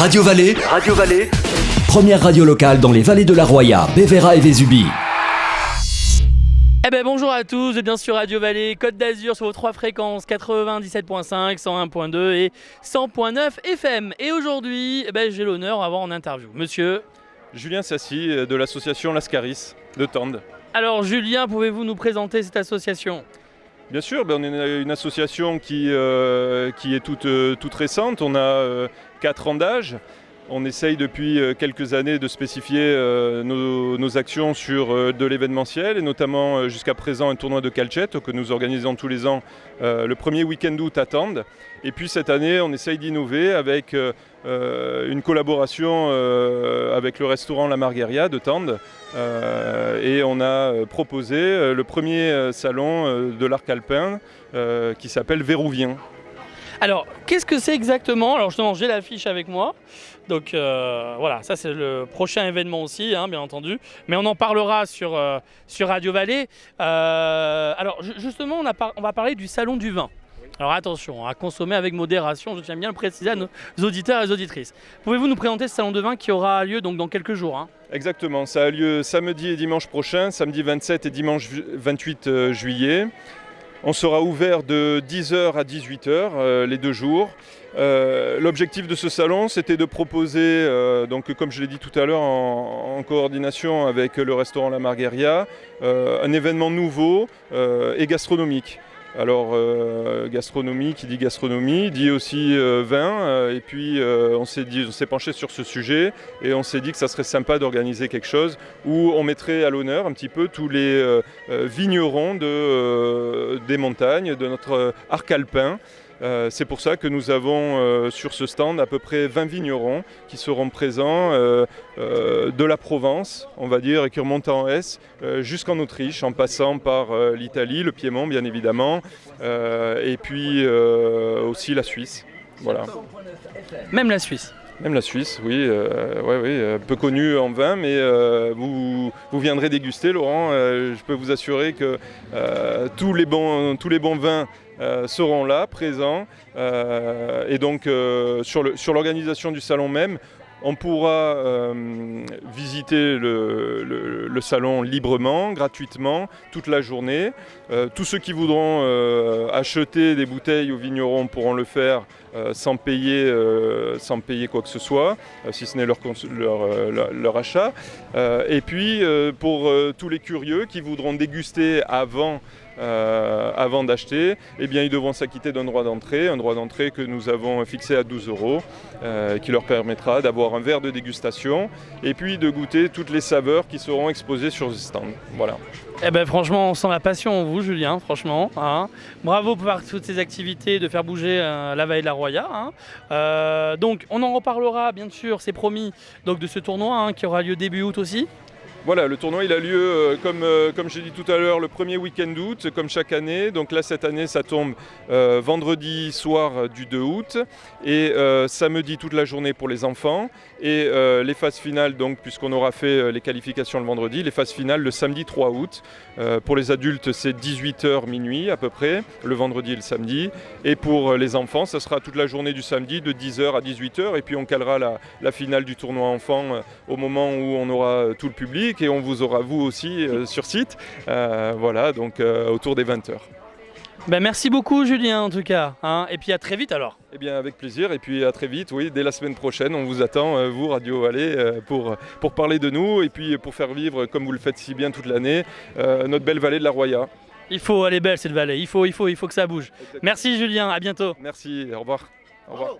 Radio Vallée. Première radio locale dans les vallées de la Roya, Bévéra et Vésubie. Eh ben bonjour à tous, vous êtes bien sur Radio Vallée, Côte d'Azur sur vos 3 fréquences 97.5, 101.2 et 100.9 FM. Et aujourd'hui, j'ai l'honneur d'avoir en interview Monsieur Julien Sassy de l'association Lascaris de Tende. Alors Julien, pouvez-vous nous présenter cette association ? Bien sûr, on est une association qui est toute récente, on a 4 ans d'âge. On essaye depuis quelques années de spécifier nos actions sur de l'événementiel et notamment jusqu'à présent un tournoi de calcetto que nous organisons tous les ans le premier week-end d'août à Tende. Et puis cette année, on essaye d'innover avec une collaboration avec le restaurant La Margheria de Tende et on a proposé le premier salon de l'arc alpin qui s'appelle Vérouvien. Alors, qu'est-ce que c'est exactement ? Alors justement, j'ai l'affiche avec moi. Donc voilà, ça c'est le prochain événement aussi, bien entendu. Mais on en parlera sur Radio Vallée. Alors justement, on va parler du salon du vin. Alors attention, à consommer avec modération, je tiens bien à le préciser à nos auditeurs et auditrices. Pouvez-vous nous présenter ce salon de vin qui aura lieu donc dans quelques jours ? Exactement, ça a lieu samedi et dimanche prochain, samedi 27 et dimanche 28 juillet. On sera ouvert de 10h à 18h les 2 jours. L'objectif de ce salon, c'était de proposer, donc, comme je l'ai dit tout à l'heure, en coordination avec le restaurant La Margheria, un événement nouveau et gastronomique. Alors, gastronomie, qui dit gastronomie, dit aussi vin. Et puis, on s'est penché sur ce sujet et on s'est dit que ça serait sympa d'organiser quelque chose où on mettrait à l'honneur un petit peu tous les vignerons des montagnes, de notre arc alpin. C'est pour ça que nous avons sur ce stand à peu près 20 vignerons qui seront présents de la Provence, on va dire, et qui remontent en Hesse jusqu'en Autriche, en passant par l'Italie, le Piémont bien évidemment, et puis aussi la Suisse. Voilà. Même la Suisse. Même la Suisse, oui, peu connue en vin, mais vous viendrez déguster, Laurent. Je peux vous assurer que tous les bons vins seront là, présents. Et donc, sur l'organisation du salon même, on pourra visiter le salon librement, gratuitement, toute la journée. Tous ceux qui voudront acheter des bouteilles aux vignerons pourront le faire sans payer quoi que ce soit, si ce n'est leur achat. Et puis, pour tous les curieux qui voudront déguster avant d'acheter, eh bien, ils devront s'acquitter d'un droit d'entrée, que nous avons fixé à 12 €, qui leur permettra d'avoir un verre de dégustation et puis de goûter toutes les saveurs qui seront exposées sur ce stand. Voilà. Eh ben franchement, on sent la passion en vous, Julien, franchement. Bravo pour toutes ces activités, de faire bouger la vallée de la Roya. Donc, on en reparlera, bien sûr, c'est promis, donc, de ce tournoi qui aura lieu début août aussi. Voilà, le tournoi il a lieu, comme j'ai dit tout à l'heure, le premier week-end d'août, comme chaque année. Donc là, cette année, ça tombe vendredi soir du 2 août et samedi toute la journée pour les enfants. Et les phases finales, donc, puisqu'on aura fait les qualifications le vendredi, les phases finales le samedi 3 août. Pour les adultes, c'est 18h minuit à peu près, le vendredi et le samedi. Et pour les enfants, ça sera toute la journée du samedi de 10h à 18h. Et puis on calera la finale du tournoi enfant au moment où on aura tout le public. Et on vous aura vous aussi sur site, voilà, donc autour des 20h. Merci beaucoup Julien en tout cas, et puis à très vite alors. Eh bien avec plaisir et puis à très vite, oui, dès la semaine prochaine, on vous attend, vous Radio Vallée, pour parler de nous et puis pour faire vivre, comme vous le faites si bien toute l'année, notre belle vallée de la Roya. Il faut, elle est belle cette vallée, il faut que ça bouge. Exactement. Merci Julien, à bientôt. Merci, au revoir. Au revoir.